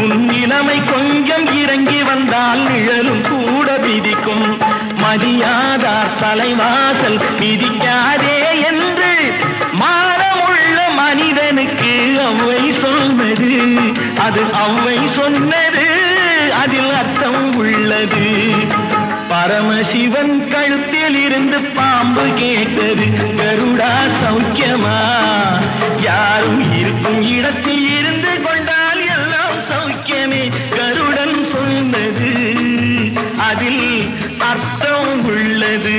உன் இளமை கொஞ்சம் இறங்கி வந்தால் நிழலும் கூட விதிக்கும். மதியாதார் தலைவாசல் மிதிக்காதே என்று மானமுள்ள மனிதனுக்கு அவ்வை சொன்னது. அது அவ்வை சொன்னது, அதில் அர்த்தம் உள்ளது. பரமசிவன் கழுத்தில் இருந்து பாம்பு கேட்டது, கருடா சௌக்கியமா? யாரும் இருக்கும் இடத்தில் இருந்து கொண்டால் எல்லாம் சௌக்கியமே. கருடன் சொன்னது, அதில் அர்த்தம் உள்ளது.